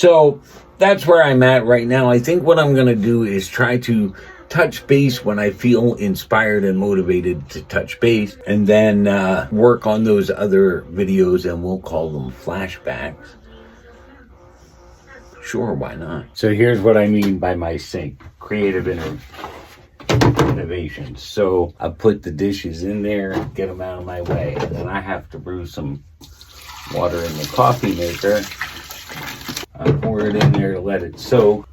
So that's where I'm at right now. I think what I'm going to do is try to touch base when I feel inspired and motivated to touch base, and then work on those other videos, and we'll call them flashbacks. Sure, why not? So here's what I mean by my sink. Creative innovations. So I put the dishes in there, get them out of my way, and then I have to brew some water in the coffee maker. I pour it in there to let it soak.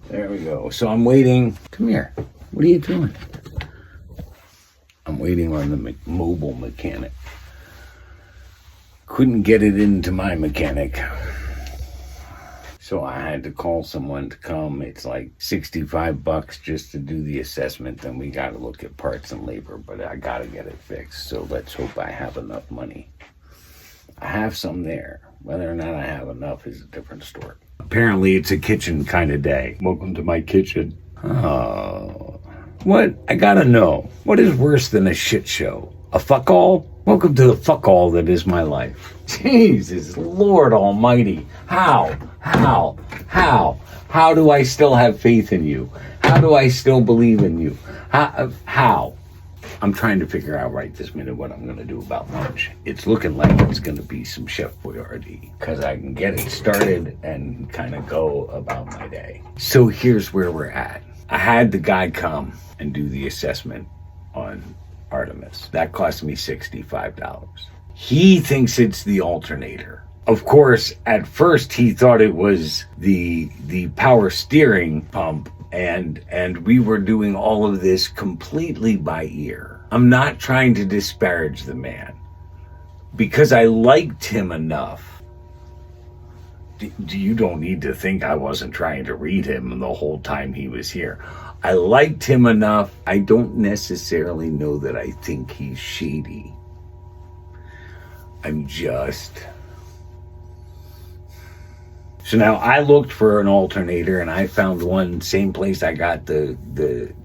There we go. So I'm waiting. Come here. What are you doing? I'm waiting on the mobile mechanic. Couldn't get it into my mechanic. So I had to call someone to come. It's like $65 just to do the assessment. Then we got to look at parts and labor, but I got to get it fixed. So let's hope I have enough money. I have some there. Whether or not I have enough is a different story. Apparently it's a kitchen kind of day. Welcome to my kitchen. Oh, what? I gotta know. What is worse than a shit show? A fuck all? Welcome to the fuck all that is my life. Jesus, Lord Almighty. How do I still have faith in you? How do I still believe in you? How? I'm trying to figure out right this minute what I'm going to do about lunch. It's looking like it's going to be some Chef Boyardee, because I can get it started and kind of go about my day. So here's where we're at. I had the guy come and do the assessment on Artemis. That cost me $65. He thinks it's the alternator. Of course, at first he thought it was the power steering pump, and we were doing all of this completely by ear. I'm not trying to disparage the man, because I liked him enough. You don't need to think I wasn't trying to read him the whole time he was here. I liked him enough. I don't necessarily know that I think he's shady. I'm just... So now I looked for an alternator, and I found one, same place I got the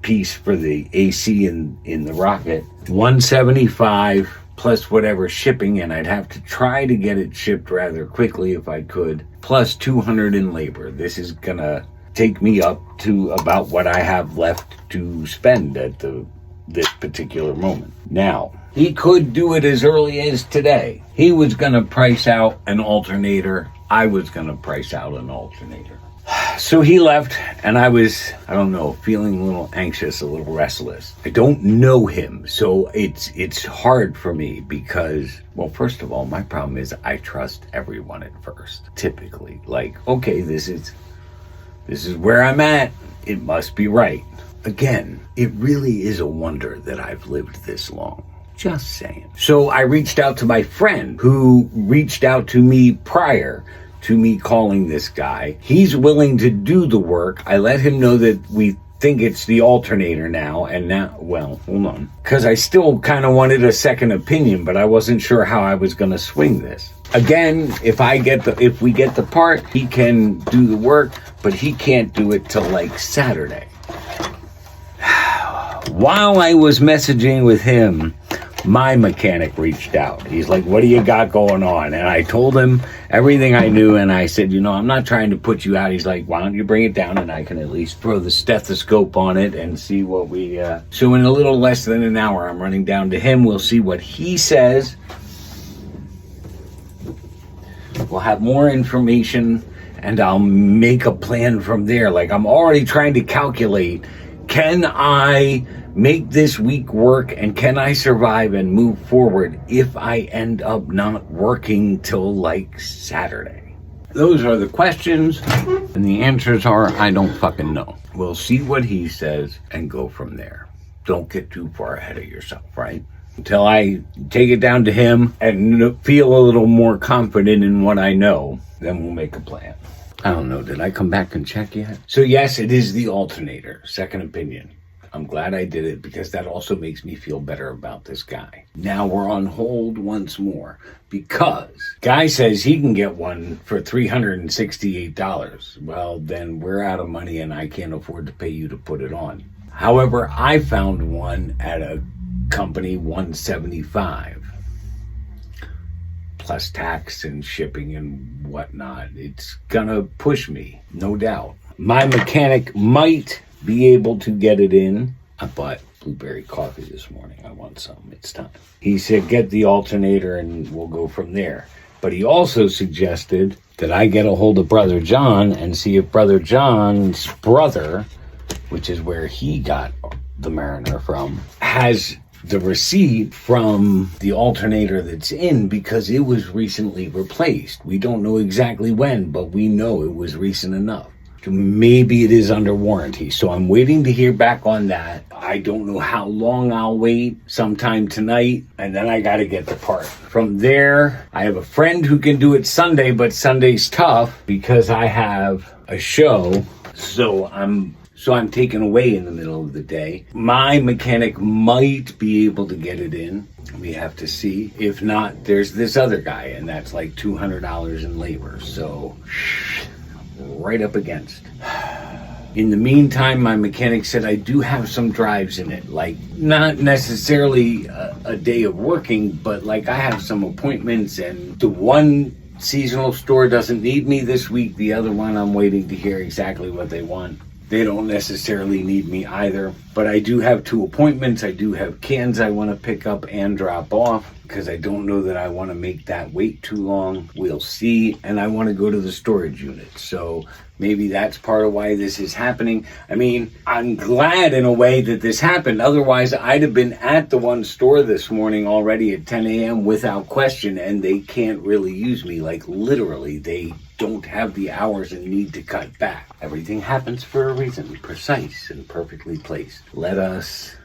piece for the AC in the rocket. $175 plus whatever shipping, and I'd have to try to get it shipped rather quickly if I could, plus $200 in labor. This is gonna take me up to about what I have left to spend at this particular moment. Now, he could do it as early as today. He was gonna price out an alternator. I was gonna price out an alternator. So he left, and I was, I don't know, feeling a little anxious, a little restless. I don't know him, so it's hard for me because, well, first of all, my problem is I trust everyone at first, typically. Like, okay, this is where I'm at. It must be right. Again, it really is a wonder that I've lived this long. Just saying. So I reached out to my friend who reached out to me prior to me calling this guy. He's willing to do the work. I let him know that we think it's the alternator now, and now, well, hold on. Because I still kind of wanted a second opinion, but I wasn't sure how I was going to swing this. Again, if we get the part, he can do the work, but he can't do it till like Saturday. While I was messaging with him, my mechanic reached out. He's like, what do you got going on? And I told him everything I knew, and I said, I'm not trying to put you out. He's like, why don't you bring it down, and I can at least throw the stethoscope on it and see what we... So in a little less than an hour, I'm running down to him. We'll see what he says. We'll have more information, and I'll make a plan from there. Like, I'm already trying to calculate, can I make this week work, and can I survive and move forward if I end up not working till like Saturday? Those are the questions, and the answers are, I don't fucking know. We'll see what he says and go from there. Don't get too far ahead of yourself, right? Until I take it down to him and feel a little more confident in what I know, then we'll make a plan. I don't know, did I come back and check yet? So yes, it is the alternator, second opinion. I'm glad I did it, because that also makes me feel better about this guy. Now we're on hold once more, because guy says he can get one for $368. Well, then we're out of money, and I can't afford to pay you to put it on. However, I found one at a company, $175 plus tax and shipping and whatnot. It's gonna push me, no doubt. My mechanic might be able to get it in. I bought blueberry coffee this morning. I want some. It's time. He said, get the alternator and we'll go from there. But he also suggested that I get a hold of Brother John and see if Brother John's brother, which is where he got the Mariner from, has the receipt from the alternator that's in, because it was recently replaced. We don't know exactly when, but we know it was recent enough. Maybe it is under warranty. So I'm waiting to hear back on that. I don't know how long I'll wait, sometime tonight, and then I got to get the part. From there, I have a friend who can do it Sunday, but Sunday's tough because I have a show. So I'm taken away in the middle of the day. My mechanic might be able to get it in. We have to see. If not, there's this other guy, and that's like $200 in labor. So right up against. In the meantime, my mechanic said I do have some drives in it, like not necessarily a day of working, but like I have some appointments, and the one seasonal store doesn't need me this week. The other one, I'm waiting to hear exactly what they want. They don't necessarily need me either, but I do have 2 appointments. I do have cans I want to pick up and drop off because I don't know that I want to make that wait too long. We'll see. And I want to go to the storage unit. So maybe that's part of why this is happening. I mean, I'm glad in a way that this happened. Otherwise, I'd have been at the one store this morning already at 10 a.m. without question, and they can't really use me. Like literally, they don't have the hours and need to cut back. Everything happens for a reason, precise and perfectly placed. Let us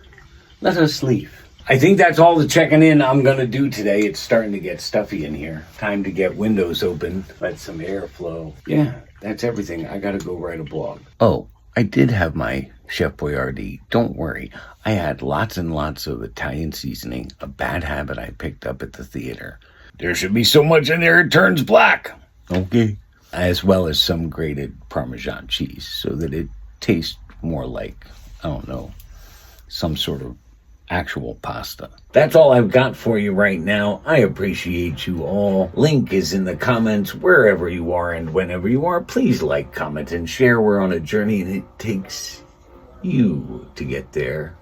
leave. I think that's all the checking in I'm gonna do today. It's starting to get stuffy in here. Time to get windows open, let some air flow. Yeah, that's everything. I gotta go write a blog. Oh, I did have my Chef Boyardee. Don't worry. I had lots and lots of Italian seasoning, a bad habit I picked up at the theater. There should be so much in there it turns black. Okay. As well as some grated Parmesan cheese so that it tastes more like, I don't know, some sort of actual pasta. That's all I've got for you right now. I appreciate you all. Link is in the comments wherever you are and whenever you are. Please like, comment, and share. We're on a journey and it takes you to get there.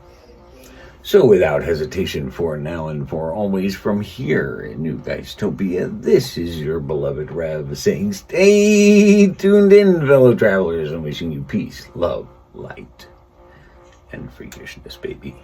So without hesitation, for now and for always, from here in New Geistopia, this is your beloved Rev saying stay tuned in, fellow travelers, and wishing you peace, love, light, and freakishness, baby.